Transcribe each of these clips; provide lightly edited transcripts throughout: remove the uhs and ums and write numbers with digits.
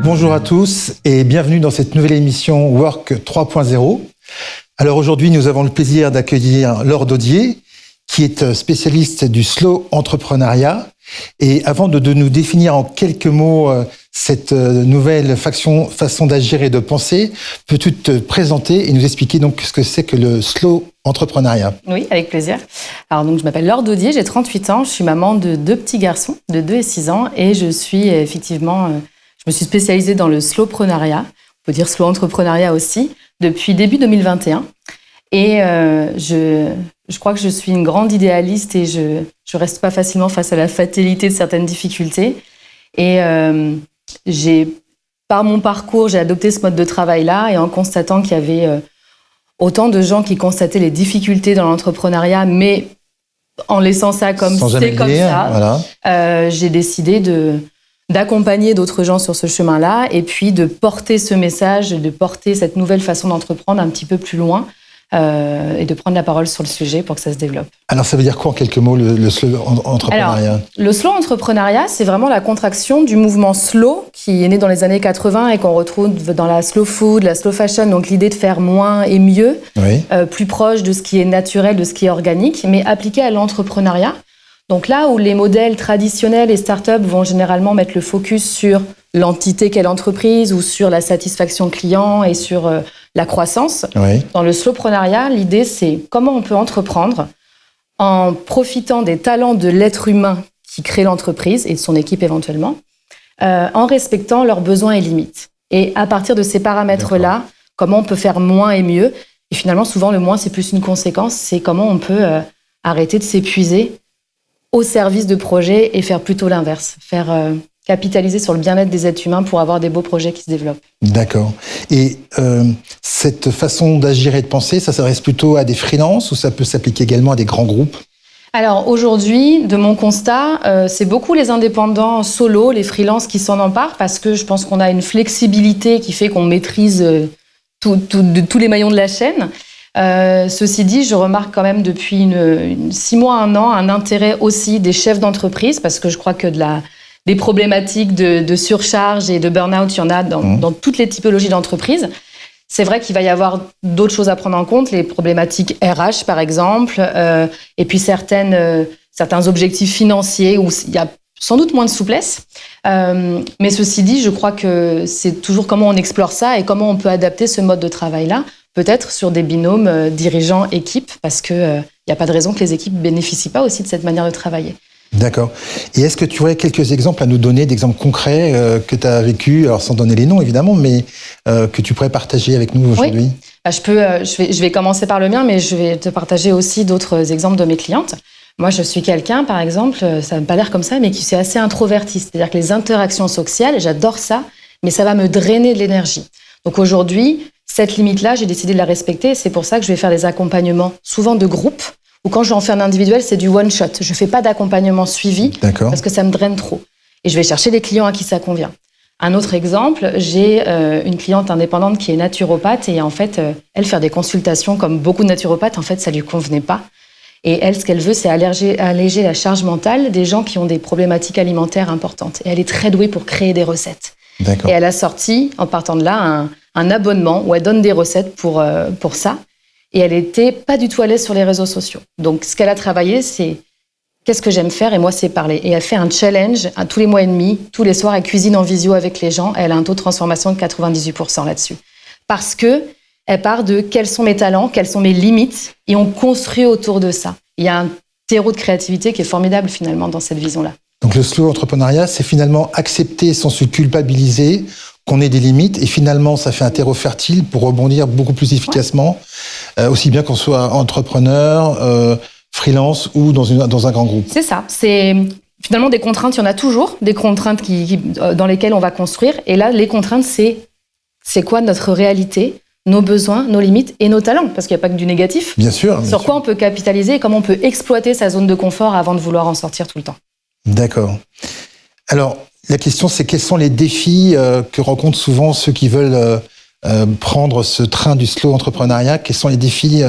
Bonjour à tous et bienvenue dans cette nouvelle émission Work 3.0. Alors aujourd'hui, nous avons le plaisir d'accueillir Laure Daudier, qui est spécialiste du slow entrepreneuriat. Et avant de nous définir en quelques mots cette nouvelle façon d'agir et de penser, peux-tu te présenter et nous expliquer donc ce que c'est que le slow entrepreneuriat? Oui, avec plaisir. Alors donc je m'appelle Laure Daudier, j'ai 38 ans, je suis maman de 2 petits garçons de 2 et 6 ans et je suis effectivement, je me suis spécialisée dans le slowpreneuriat, on peut dire slow entrepreneuriat aussi, depuis début 2021. Et je crois que je suis une grande idéaliste et je reste pas facilement face à la fatalité de certaines difficultés. Et par mon parcours, j'ai adopté ce mode de travail-là et en constatant qu'il y avait autant de gens qui constataient les difficultés dans l'entrepreneuriat, mais en laissant ça comme c'est comme ça, voilà. J'ai décidé d'accompagner d'autres gens sur ce chemin-là et puis de porter ce message, de porter cette nouvelle façon d'entreprendre un petit peu plus loin. Et de prendre la parole sur le sujet pour que ça se développe. Alors, ça veut dire quoi en quelques mots le slow entrepreneuriat? Alors, le slow entrepreneuriat, c'est vraiment la contraction du mouvement slow qui est né dans les années 80 et qu'on retrouve dans la slow food, la slow fashion, donc l'idée de faire moins et mieux, oui. Plus proche de ce qui est naturel, de ce qui est organique, mais appliqué à l'entrepreneuriat. Donc là où les modèles traditionnels et start-up vont généralement mettre le focus sur l'entité qu'est l'entreprise ou sur la satisfaction client et sur la croissance. Oui. Dans le slowpreneuriat, l'idée, c'est comment on peut entreprendre en profitant des talents de l'être humain qui crée l'entreprise et de son équipe éventuellement, en respectant leurs besoins et limites. Et à partir de ces paramètres-là, comment on peut faire moins et mieux. Et finalement, souvent, le moins, c'est plus une conséquence. C'est comment on peut arrêter de s'épuiser au service de projets et faire plutôt l'inverse. Faire capitaliser sur le bien-être des êtres humains pour avoir des beaux projets qui se développent. D'accord. Et cette façon d'agir et de penser, ça s'adresse plutôt à des freelances ou ça peut s'appliquer également à des grands groupes? Alors aujourd'hui, de mon constat, c'est beaucoup les indépendants solo, les freelances qui s'en emparent parce que je pense qu'on a une flexibilité qui fait qu'on maîtrise tous les maillons de la chaîne. Ceci dit, je remarque quand même depuis 6 mois, 1 an, un intérêt aussi des chefs d'entreprise parce que je crois que des problématiques de surcharge et de burn-out, il y en a dans toutes les typologies d'entreprises. C'est vrai qu'il va y avoir d'autres choses à prendre en compte, les problématiques RH par exemple, et puis certains objectifs financiers où il y a sans doute moins de souplesse. Mais ceci dit, je crois que c'est toujours comment on explore ça et comment on peut adapter ce mode de travail-là, peut-être sur des binômes dirigeants-équipes, parce qu'il n'y a pas de raison que les équipes ne bénéficient pas aussi de cette manière de travailler. D'accord. Et est-ce que tu aurais quelques exemples à nous donner, d'exemples concrets que tu as vécu, alors sans donner les noms évidemment, mais que tu pourrais partager avec nous aujourd'hui? Oui. Je vais commencer par le mien, mais je vais te partager aussi d'autres exemples de mes clientes. Moi, je suis quelqu'un, par exemple, ça ne me pas l'air comme ça, mais qui est assez introverti. C'est-à-dire que les interactions sociales, j'adore ça, mais ça va me drainer de l'énergie. Donc aujourd'hui, cette limite-là, j'ai décidé de la respecter. C'est pour ça que je vais faire des accompagnements, souvent de groupe, ou quand je vais en faire un individuel, c'est du one-shot. Je ne fais pas d'accompagnement suivi parce que ça me draine trop. Et je vais chercher des clients à qui ça convient. Un autre exemple, j'ai une cliente indépendante qui est naturopathe et en fait, elle faire des consultations comme beaucoup de naturopathes, en fait, ça ne lui convenait pas. Et elle, ce qu'elle veut, c'est alléger la charge mentale des gens qui ont des problématiques alimentaires importantes. Et elle est très douée pour créer des recettes. D'accord. Et elle a sorti, en partant de là, un abonnement où elle donne des recettes pour ça. Et elle n'était pas du tout à l'aise sur les réseaux sociaux. Donc, ce qu'elle a travaillé, c'est qu'est-ce que j'aime faire? Et moi, c'est parler. Et elle fait un challenge tous les mois et demi. Tous les soirs, elle cuisine en visio avec les gens. Elle a un taux de transformation de 98% là-dessus. Parce que elle part de quels sont mes talents, quelles sont mes limites, et on construit autour de ça. Il y a un terreau de créativité qui est formidable finalement dans cette vision-là. Donc le slow entrepreneuriat, c'est finalement accepter sans se culpabiliser qu'on ait des limites, et finalement ça fait un terreau fertile pour rebondir beaucoup plus efficacement, aussi bien qu'on soit entrepreneur, freelance ou dans un grand groupe. C'est ça, c'est finalement des contraintes, il y en a toujours, des contraintes dans lesquelles on va construire, et là les contraintes c'est quoi notre réalité, nos besoins, nos limites et nos talents, parce qu'il n'y a pas que du négatif. Bien sûr. Sur quoi on peut capitaliser et comment on peut exploiter sa zone de confort avant de vouloir en sortir tout le temps. D'accord. Alors, la question, c'est quels sont les défis que rencontrent souvent ceux qui veulent prendre ce train du slow entrepreneuriat? Quels sont les défis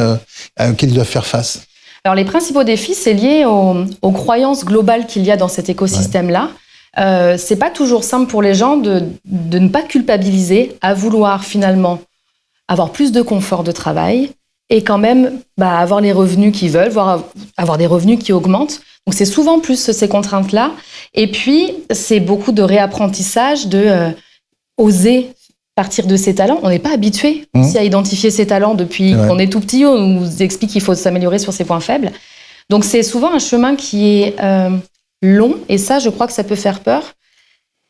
auxquels ils doivent faire face? Alors, les principaux défis, c'est lié aux croyances globales qu'il y a dans cet écosystème-là. c'est pas toujours simple pour les gens de ne pas culpabiliser, à vouloir finalement avoir plus de confort de travail et quand même avoir les revenus qu'ils veulent, voire avoir des revenus qui augmentent. Donc c'est souvent plus ces contraintes-là. Et puis c'est beaucoup de réapprentissage, de oser partir de ses talents. On n'est pas habitué aussi à identifier ses talents depuis qu'on est tout petit. On nous explique qu'il faut s'améliorer sur ses points faibles. Donc c'est souvent un chemin qui est long, et ça, je crois que ça peut faire peur.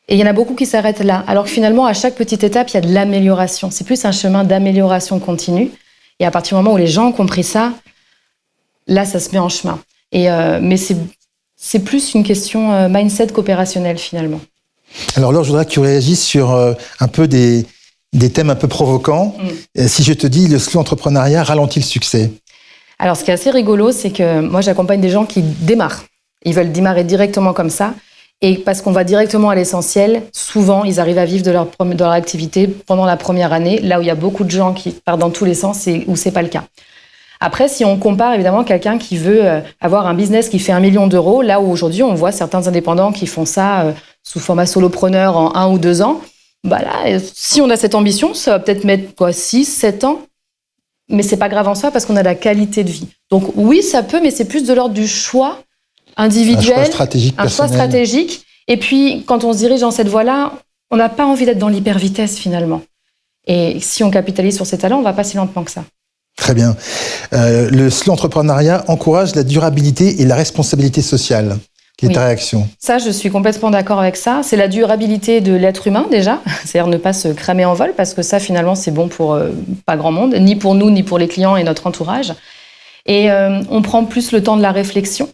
Et il y en a beaucoup qui s'arrêtent là. Alors que finalement, à chaque petite étape, il y a de l'amélioration. C'est plus un chemin d'amélioration continue. Et à partir du moment où les gens ont compris ça, là, ça se met en chemin. Mais c'est plus une question mindset qu'opérationnelle, finalement. Alors Laure, je voudrais que tu réagisses sur un peu des thèmes un peu provocants. Si je te dis le slow entrepreneuriat ralentit le succès. Alors, ce qui est assez rigolo, c'est que moi, j'accompagne des gens qui démarrent. Ils veulent démarrer directement comme ça. Et parce qu'on va directement à l'essentiel, souvent, ils arrivent à vivre de leur activité pendant la première année, là où il y a beaucoup de gens qui partent dans tous les sens et où c'est pas le cas. Après, si on compare évidemment quelqu'un qui veut avoir un business qui fait 1 million d'euros, là où aujourd'hui, on voit certains indépendants qui font ça sous format solopreneur en 1 ou 2 ans, là, si on a cette ambition, ça va peut-être mettre 6, 7 ans. Mais c'est pas grave en soi parce qu'on a la qualité de vie. Donc oui, ça peut, mais c'est plus de l'ordre du choix individuel, un choix stratégique. Et puis, quand on se dirige dans cette voie-là, on n'a pas envie d'être dans l'hyper-vitesse finalement. Et si on capitalise sur ses talents, on va pas si lentement que ça. Très bien. Le slow entrepreneuriat encourage la durabilité et la responsabilité sociale. Quelle est ta réaction ? Ça, je suis complètement d'accord avec ça. C'est la durabilité de l'être humain, déjà. C'est-à-dire ne pas se cramer en vol, parce que ça, finalement, c'est bon pour pas grand monde, ni pour nous, ni pour les clients et notre entourage. Et on prend plus le temps de la réflexion.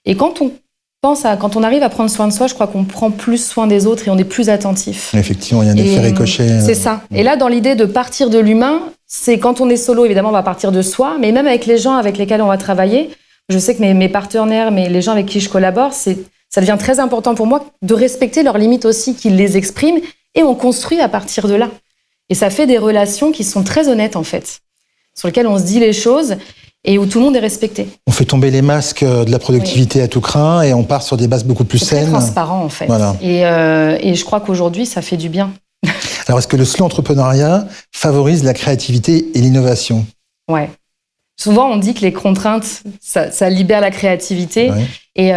Et quand on arrive à prendre soin de soi, je crois qu'on prend plus soin des autres et on est plus attentif. Effectivement, il y a un effet ricochet. C'est ça. Et là, dans l'idée de partir de l'humain, c'est quand on est solo, évidemment, on va partir de soi, mais même avec les gens avec lesquels on va travailler. Je sais que mes partenaires, les gens avec qui je collabore, ça devient très important pour moi de respecter leurs limites aussi, qu'ils les expriment, et on construit à partir de là. Et ça fait des relations qui sont très honnêtes, en fait, sur lesquelles on se dit les choses et où tout le monde est respecté. On fait tomber les masques de la productivité à tout crin et on part sur des bases beaucoup plus saines. C'est très transparent, en fait. Voilà. Et je crois qu'aujourd'hui, ça fait du bien. Alors, est-ce que le slow entrepreneuriat favorise la créativité et l'innovation ? Ouais. Souvent, on dit que les contraintes, ça libère la créativité. Ouais. Et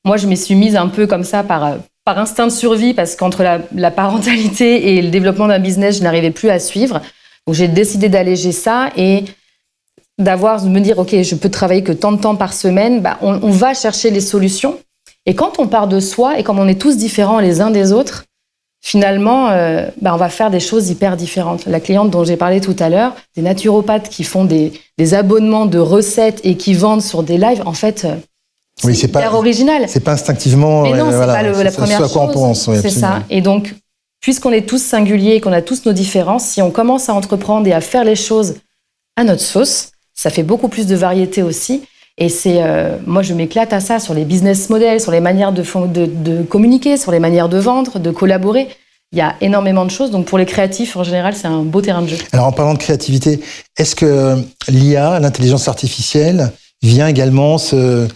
moi, je m'y suis mise un peu comme ça par instinct de survie, parce qu'entre la parentalité et le développement d'un business, je n'arrivais plus à suivre. Donc, j'ai décidé d'alléger ça et de me dire, OK, je peux travailler que tant de temps par semaine. On va chercher les solutions. Et quand on part de soi, et comme on est tous différents les uns des autres, finalement, on va faire des choses hyper différentes. La cliente dont j'ai parlé tout à l'heure, des naturopathes qui font des abonnements de recettes et qui vendent sur des lives, en fait, c'est hyper original. C'est pas instinctivement. Mais non, c'est pas la première chose. C'est à quoi on pense. C'est ça. Et donc, puisqu'on est tous singuliers et qu'on a tous nos différences, si on commence à entreprendre et à faire les choses à notre sauce, ça fait beaucoup plus de variété aussi. Et moi, je m'éclate à ça, sur les business models, sur les manières de communiquer, sur les manières de vendre, de collaborer. Il y a énormément de choses. Donc, pour les créatifs, en général, c'est un beau terrain de jeu. Alors, en parlant de créativité, est-ce que l'IA, l'intelligence artificielle, vient également se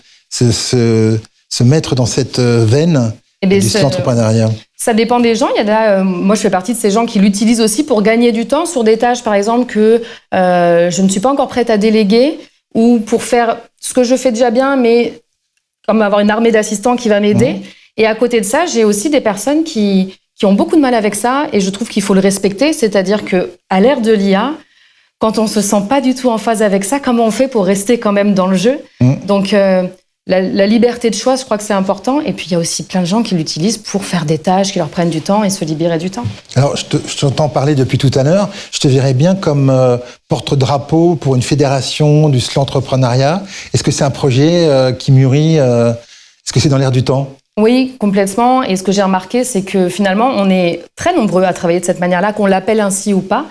mettre dans cette veine du slow entrepreneuriat ? Ça dépend des gens. Il y en a, moi, je fais partie de ces gens qui l'utilisent aussi pour gagner du temps sur des tâches, par exemple, que je ne suis pas encore prête à déléguer, ou pour faire ce que je fais déjà bien, mais comme avoir une armée d'assistants qui va m'aider. Et à côté de ça, j'ai aussi des personnes qui ont beaucoup de mal avec ça, et je trouve qu'il faut le respecter. C'est-à-dire qu'à l'ère de l'IA, quand on se sent pas du tout en phase avec ça, comment on fait pour rester quand même dans le jeu ? Donc, la liberté de choix, je crois que c'est important. Et puis, il y a aussi plein de gens qui l'utilisent pour faire des tâches qui leur prennent du temps et se libérer du temps. Alors, je t'entends parler depuis tout à l'heure. Je te verrais bien comme porte-drapeau pour une fédération du slow entrepreneuriat. Est-ce que c'est un projet qui mûrit Est-ce que c'est dans l'air du temps ? Oui, complètement. Et ce que j'ai remarqué, c'est que finalement, on est très nombreux à travailler de cette manière-là, qu'on l'appelle ainsi ou pas.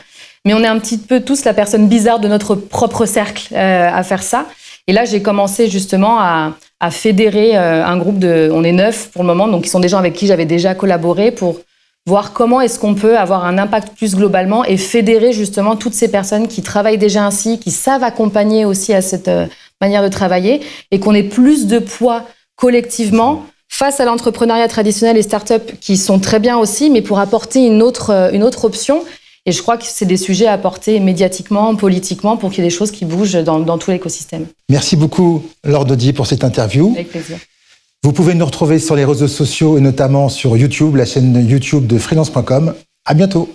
Mais on est un petit peu tous la personne bizarre de notre propre cercle à faire ça. Et là, j'ai commencé justement à fédérer un groupe on est 9 pour le moment, donc qui sont des gens avec qui j'avais déjà collaboré, pour voir comment est-ce qu'on peut avoir un impact plus globalement et fédérer justement toutes ces personnes qui travaillent déjà ainsi, qui savent accompagner aussi à cette manière de travailler, et qu'on ait plus de poids collectivement face à l'entrepreneuriat traditionnel et start-up qui sont très bien aussi, mais pour apporter une autre option. Et je crois que c'est des sujets à apporter médiatiquement, politiquement, pour qu'il y ait des choses qui bougent dans tout l'écosystème. Merci beaucoup, Laure Daudier, pour cette interview. Avec plaisir. Vous pouvez nous retrouver sur les réseaux sociaux et notamment sur YouTube, la chaîne YouTube de freelance.com. À bientôt.